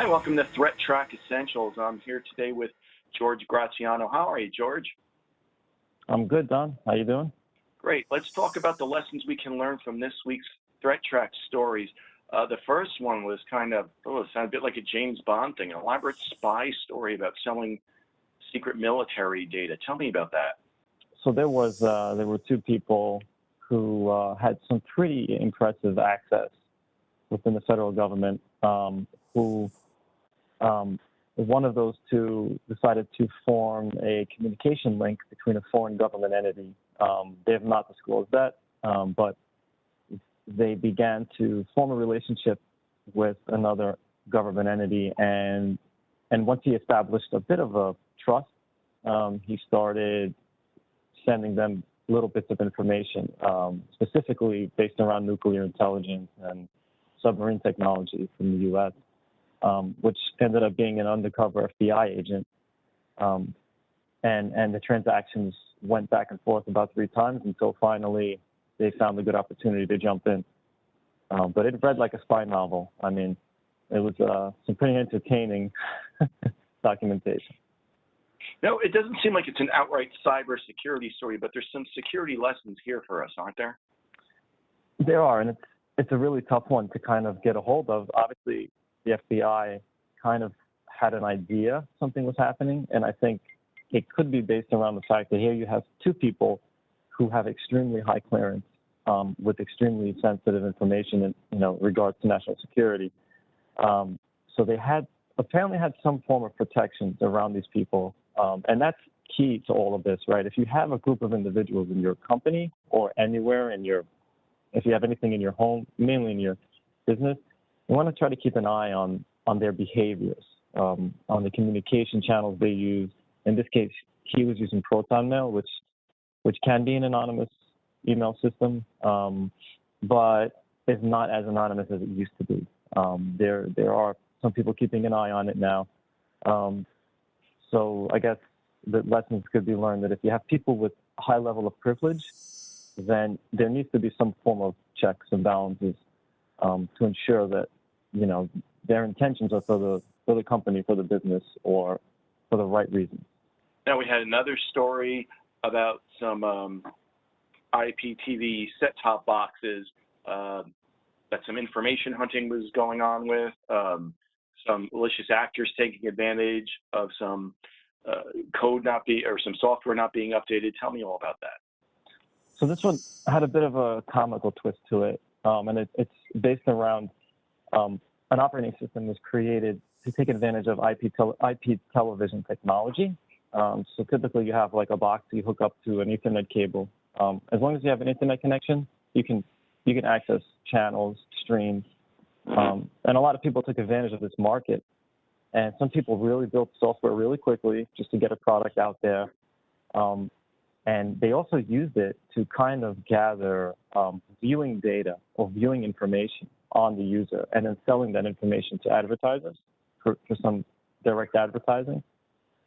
Hi, welcome to ThreatTraq Essentials. I'm here today with George Graziano. How are you, George? I'm good, Don. How you doing? Great. Let's talk about the lessons we can learn from this week's ThreatTraq stories. The first one was it sounded a bit like a James Bond thing, an elaborate spy story about selling secret military data. Tell me about that. So there were two people who had some pretty impressive access within the federal government. One of those two decided to form a communication link between a foreign government entity. They have not disclosed that, but they began to form a relationship with another government entity, and once he established a bit of a trust, he started sending them little bits of information, specifically based around nuclear intelligence and submarine technology from the U.S., which ended up being an undercover FBI agent. And the transactions went back and forth about 3 times until finally they found a good opportunity to jump in. But it read like a spy novel. I mean, it was some pretty entertaining documentation. No, it doesn't seem like it's an outright cybersecurity story, but there's some security lessons here for us, aren't there? There are, and it's a really tough one to kind of get a hold of. Obviously, the FBI kind of had an idea something was happening, and I think it could be based around the fact that here you have two people who have extremely high clearance with extremely sensitive information in regards to national security. So they apparently had some form of protections around these people, and that's key to all of this, right? If you have a group of individuals in your company or anywhere if you have anything in your home, mainly in your business, you want to try to keep an eye on their behaviors, on the communication channels they use. In this case, he was using Proton Mail, which can be an anonymous email system, but is not as anonymous as it used to be. There are some people keeping an eye on it now. So I guess the lessons could be learned that if you have people with a high level of privilege, then there needs to be some form of checks and balances to ensure that their intentions are for the company, for the business, or for the right reasons. Now, we had another story about some IPTV set-top boxes that some information hunting was going on with, some malicious actors taking advantage of some code or some software not being updated. Tell me all about that. So this one had a bit of a comical twist to it, and it's based around an operating system was created to take advantage of IP television technology. So typically you have like a box you hook up to an Ethernet cable. As long as you have an internet connection, you can access channels, streams, and a lot of people took advantage of this market. And some people really built software really quickly just to get a product out there. And they also used it to kind of gather viewing data or viewing information on the user and then selling that information to advertisers for some direct advertising.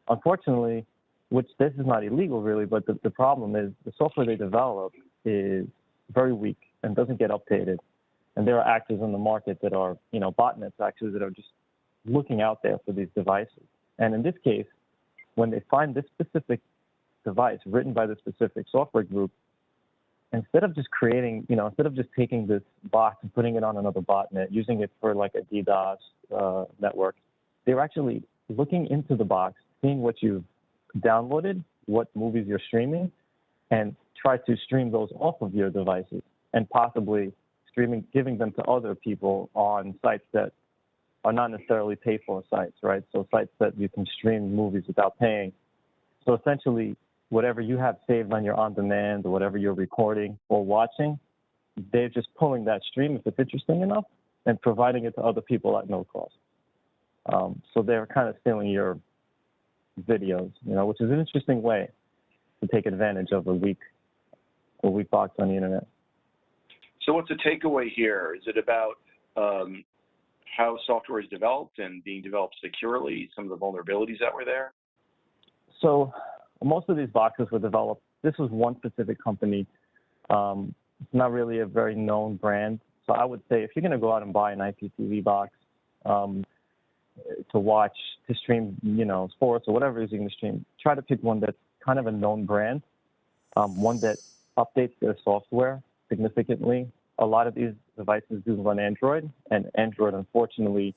Unfortunately, which this is not illegal really, but the problem is the software they develop is very weak and doesn't get updated. And there are actors in the market that are, botnets actually that are just looking out there for these devices. And in this case, when they find this specific device written by the specific software group, instead of just taking this box and putting it on another botnet, using it for like a DDoS network, they're actually looking into the box, seeing what you've downloaded, what movies you're streaming, and try to stream those off of your devices and possibly giving them to other people on sites that are not necessarily pay-for sites, right? So sites that you can stream movies without paying. So essentially, whatever you have saved on your on-demand or whatever you're recording or watching, they're just pulling that stream if it's interesting enough and providing it to other people at no cost. So they're kind of stealing your videos, which is an interesting way to take advantage of a weak box on the internet. So what's the takeaway here? Is it about how software is developed and being developed securely, some of the vulnerabilities that were there? So most of these boxes were developed. This was one specific company. It's not really a very known brand. So I would say if you're going to go out and buy an IPTV box, to watch, to stream, sports or whatever it is you're going to stream, try to pick one that's kind of a known brand, one that updates their software significantly. A lot of these devices do run Android, and Android, unfortunately,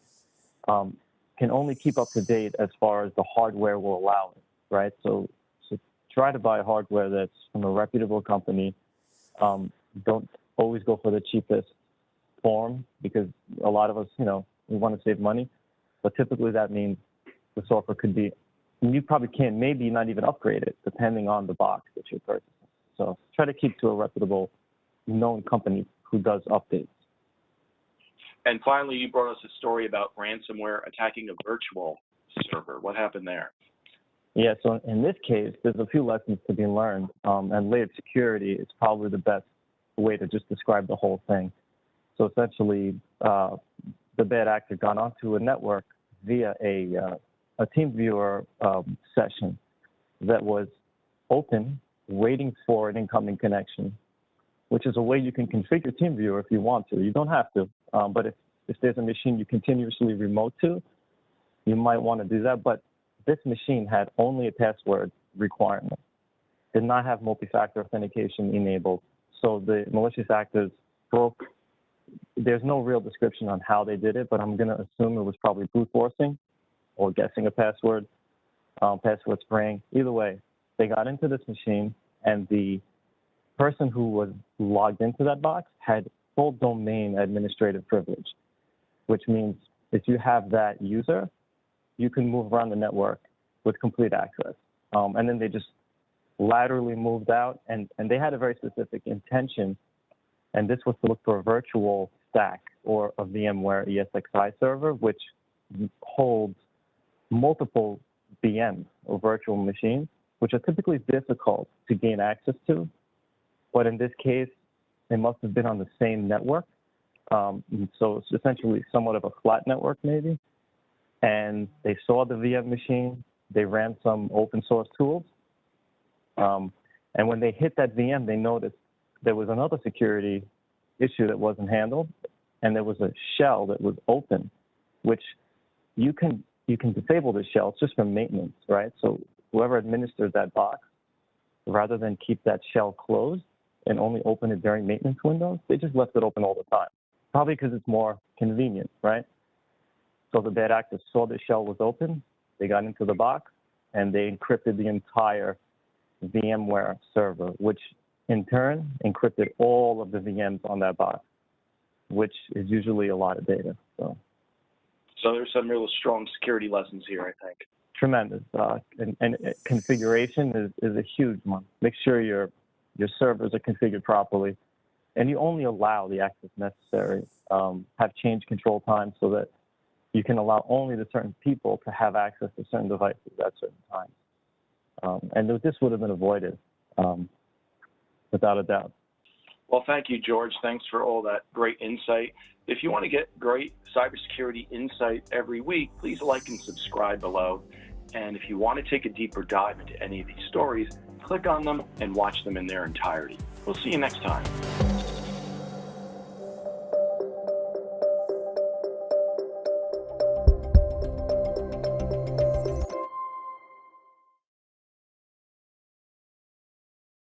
can only keep up to date as far as the hardware will allow it, right? So try to buy hardware that's from a reputable company. Don't always go for the cheapest form, because a lot of us, we want to save money, but typically that means the software could be, and you probably can maybe not even upgrade it depending on the box that you're purchasing. So try to keep to a reputable, known company who does updates. And finally, you brought us a story about ransomware attacking a virtual server. What happened there? Yeah, so in this case, there's a few lessons to be learned, and layered security is probably the best way to just describe the whole thing. So essentially, the bad actor got onto a network via a TeamViewer session that was open, waiting for an incoming connection, which is a way you can configure TeamViewer if you want to. You don't have to, but if there's a machine you continuously remote to, you might want to do that. But this machine had only a password requirement, did not have multi-factor authentication enabled. So the malicious actors broke. There's no real description on how they did it, but I'm going to assume it was probably brute forcing or guessing a password, password spraying. Either way, they got into this machine, and the person who was logged into that box had full domain administrative privilege, which means if you have that user, you can move around the network with complete access. And then they just laterally moved out, and they had a very specific intention, and this was to look for a virtual stack or a VMware ESXi server, which holds multiple VMs or virtual machines, which are typically difficult to gain access to. But in this case, they must have been on the same network. So it's essentially somewhat of a flat network maybe. And they saw the VM machine, they ran some open source tools. And when they hit that VM, they noticed there was another security issue that wasn't handled, and there was a shell that was open, which you can disable the shell. It's just for maintenance, right? So whoever administered that box, rather than keep that shell closed and only open it during maintenance windows, they just left it open all the time, probably because it's more convenient, right? So the bad actors saw the shell was open, they got into the box, and they encrypted the entire VMware server, which in turn encrypted all of the VMs on that box, which is usually a lot of data. So there's some real strong security lessons here, I think. Tremendous. And configuration is a huge one. Make sure your servers are configured properly, and you only allow the access necessary. Have change control time so that you can allow only the certain people to have access to certain devices at certain times. And this would have been avoided without a doubt. Well, thank you, George. Thanks for all that great insight. If you want to get great cybersecurity insight every week, please like and subscribe below. And if you want to take a deeper dive into any of these stories, click on them and watch them in their entirety. We'll see you next time.